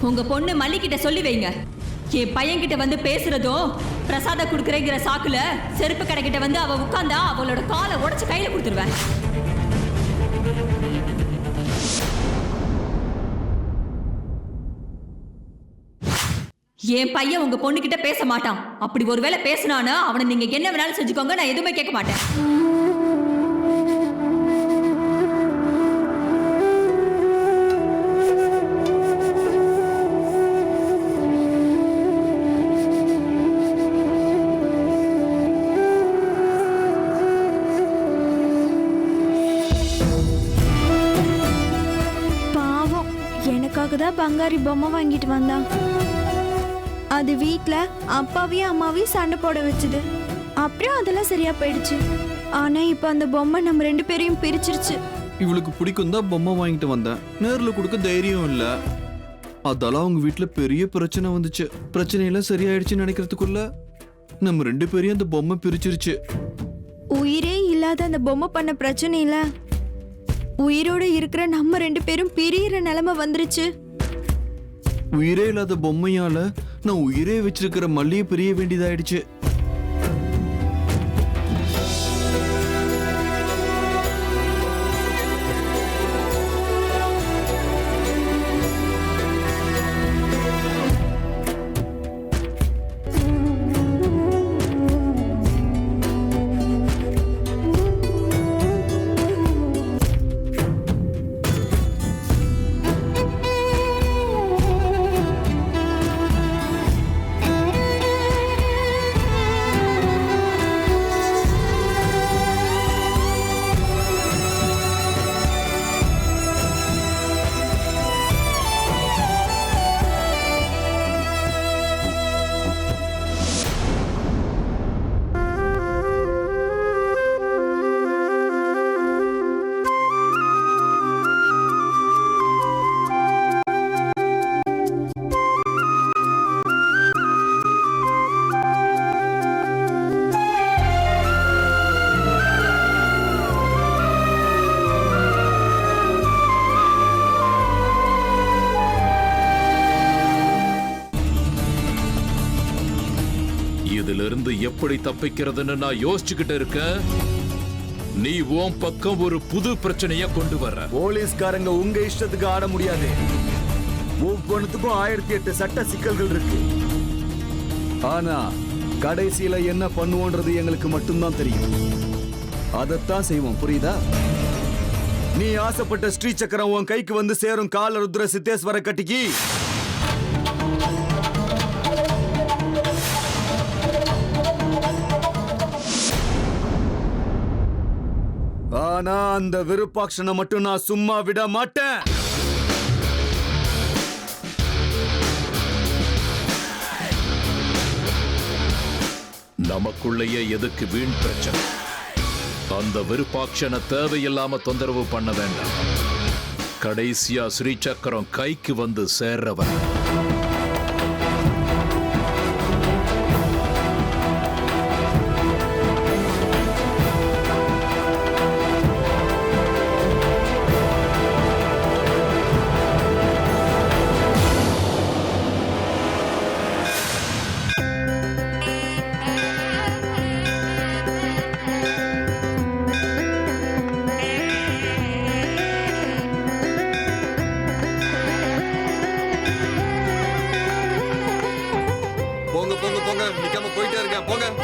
உங்க பொண்ணு மல்லிகிட்ட சொல்லி வைங்க. என் பையன்கிட்ட வந்து பேசுறதும் பிரசாத குடுக்கறேங்கிற சாக்குல செருப்பு கடைக்கிட்ட வந்து அவ உட்கார்ந்தா அவளோட காலை உடைச்சு கையில கொடுத்துருவேன். என் பையன் உங்க பொண்ணு கிட்ட பேச மாட்டான். அப்படி ஒருவேளை பேசினானா அவனை நீங்க என்ன வேணாலும் செஞ்சுக்கோங்க, நான் எதுவுமே கேட்க மாட்டேன். பாவம், எனக்காக தான் பங்காரி பொம்மை வாங்கிட்டு வந்தான். அது வீட்ல அப்பாவையும் அம்மாவையும் சண்டை போட வச்சுது. அப்புறம் அதெல்லாம் சரியா போயிடுச்சு. ஆனா இப்ப அந்த பொம்மை நம்ம 2 பேரையும் பிரிச்சிருச்சு. இவளுக்கு பிடிக்கும் தான் பொம்மை வாங்கிட்டு வந்தேன். நேர்ல கொடுக்க தைரியம் இல்ல. அதெல்லாம் அவங்க வீட்டுல பெரிய பிரச்சனை வந்துச்சு. பிரச்சனையெல்லாம் சரியாயிடுச்சுன்னு நினைக்கிறதுக்குள்ள நம்ம 2 பேரையும் அந்த பொம்மை பிரிச்சிருச்சு. உயிரே இல்லாத அந்த பொம்மை பண்ண பிரச்சனையில உயிரோட இருக்கிற நம்ம 2 பேரும் பிரியிற நிலைமை வந்துருச்சு. உயிரே இல்லாத பொம்மையால நான் உயிரே வச்சிருக்கிற மல்லியை பிரிய வேண்டியதாயிடுச்சு. இதிலிருந்து எப்படி தப்பிக்கிறதுன்னு நான் யோசிச்சுக்கிட்டு இருக்கேன். நீ உன் பக்கம் ஒரு புது பிரச்சனைய கொண்டு வர. போலீஸ்காரங்க உங்க இஷ்டத்துக்கு ஆட முடியாது. ஒவ்வொன்றுத்துக்கும் 1008 சட்ட சிக்கல்கள் இருக்கு. ஆனா கடைசியில என்ன பண்ணுவோன்றது எங்களுக்கு மட்டும்தான் தெரியும். அதைத்தான் செய்வோம், புரியுதா? நீ ஆசைப்பட்ட ஸ்ரீ சக்கரம் உன் கைக்கு வந்து சேரும் கால ருத்ர சித்தேஸ்வர கட்டிக்கு ஆனா அந்த விருப்பாக்ஷனை மட்டும் நான் சும்மா விட மாட்டேன். நமக்குள்ளேயே எதுக்கு வீண் பிரச்சனை? அந்த விருப்பாக்ஷனை தேவையில்லாம தொந்தரவு பண்ண வேண்டாம். கடைசியா ஸ்ரீ சக்கரம் கைக்கு வந்து சேர்றவன்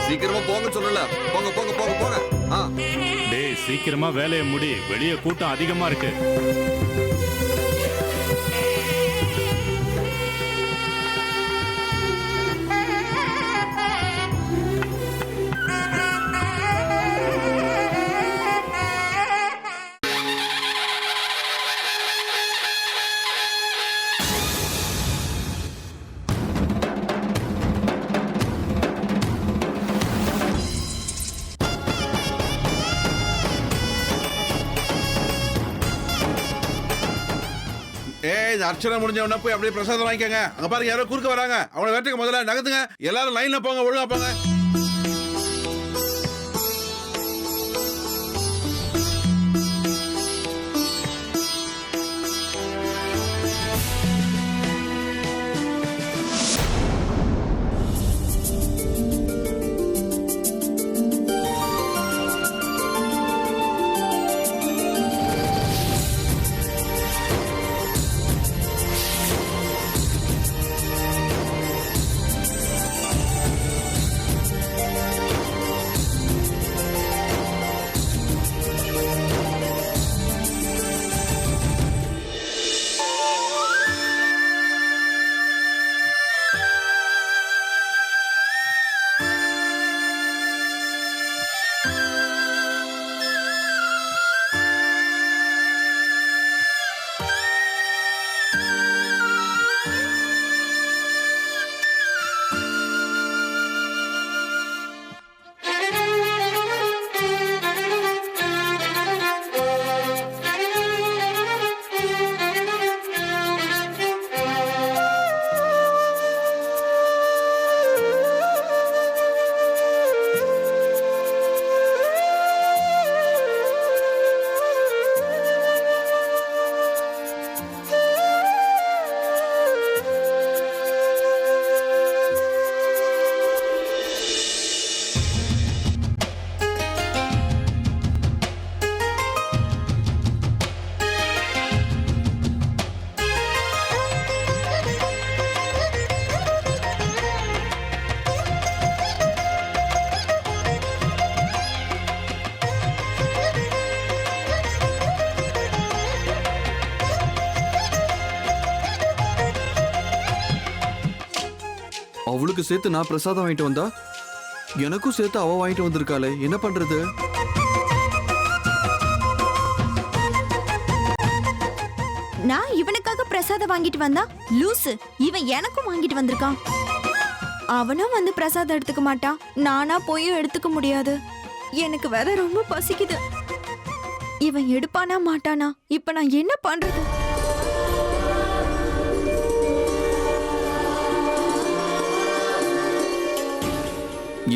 சீக்கிரமா போங்க சொல்லல. போங்க போங்க போங்க போங்க. டேய், சீக்கிரமா வேலையை முடி. வெளியே கூட்டம் அதிகமா இருக்கு. அர்ச்சனை முடிஞ்ச உடனே போய் அப்படியே பிரசாதம் வாங்கிக்கங்க. அங்க பாருங்க யாரோ குறுக்க வராங்க. அவனை வெட்டுங்க, முதல்ல நகத்துங்க. எல்லாரும் லைன்ல போங்க, ஒழுங்கா போங்க. அவளுக்கு சேர்த்து நான் பிரசாதம் வாங்கிட்டு வந்தா எனக்கும் சேர்த்து அவ வாங்கிட்டு வந்திருக்காளே, என்ன பண்றது? நான் இவனுக்காக பிரசாதம் வாங்கிட்டு வந்தா லூசு, இவன் எனக்கும் வாங்கிட்டு வந்திருக்கான். அவனும் வந்து பிரசாதம் எடுத்துக்க மாட்டான், நானா போயும் எடுத்துக்க முடியாது. எனக்கு வேற ரொம்ப பசிக்குது. இவன் எடுப்பானா மாட்டானா? இப்ப நான் என்ன பண்றது?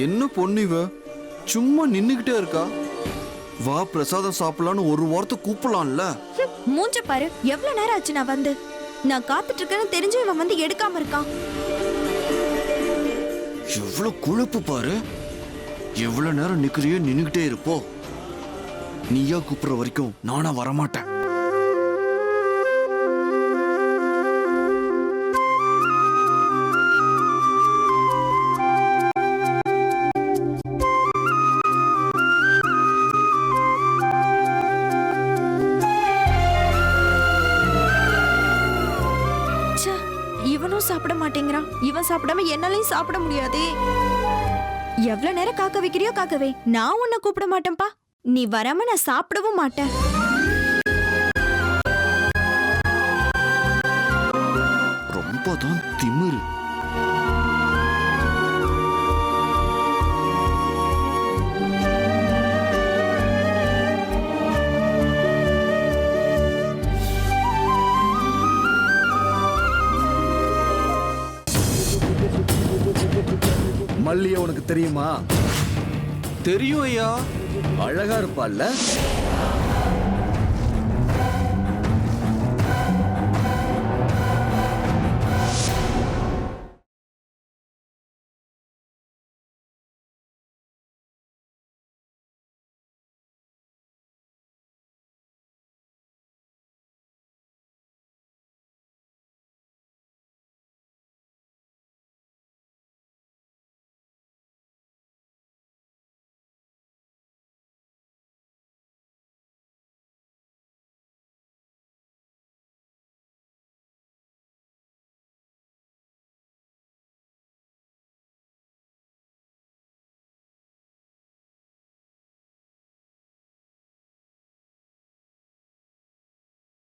என்ன பொண்ணு இவ சும்மா நின்னுகிட்டே இருக்கா? வா பிரசாதம் சாப்பிடலான்னு ஒரு வார்த்தை கூப்பிடலாம்ல. மூஞ்ச பாரு, எவ்வளவு நேரம் ஆச்சு நான் வந்து. நான் காத்துட்டு இருக்கேன்னு தெரிஞ்சு இவன் வந்து எடுக்காம இருக்கான். எவ்வளவு கொழுப்பு பாரு. எவ்வளவு நேரம் நிக்கிறியோ நின்னுகிட்டே இருப்போ. நீயா கூப்பிடுற வரைக்கும் நானா வரமாட்டேன். ச்சே, இவனும் சாப்பிட மாட்டேங்கிறான். இவன் சாப்பிடாம என்னாலையும் சாப்பிட முடியாதே. எவ்வளவு நேரம் காக்க வைக்கிறியோ காக்கவே, நான் உன்னை கூப்பிட மாட்டேன்பா. நீ வராம நான் சாப்பிடவும் மாட்டேன். ரொம்பதான் திமிரு. மல்லிய உனக்கு தெரியுமா? தெரியும் ஐயா. அழகா இருப்பாள்ல?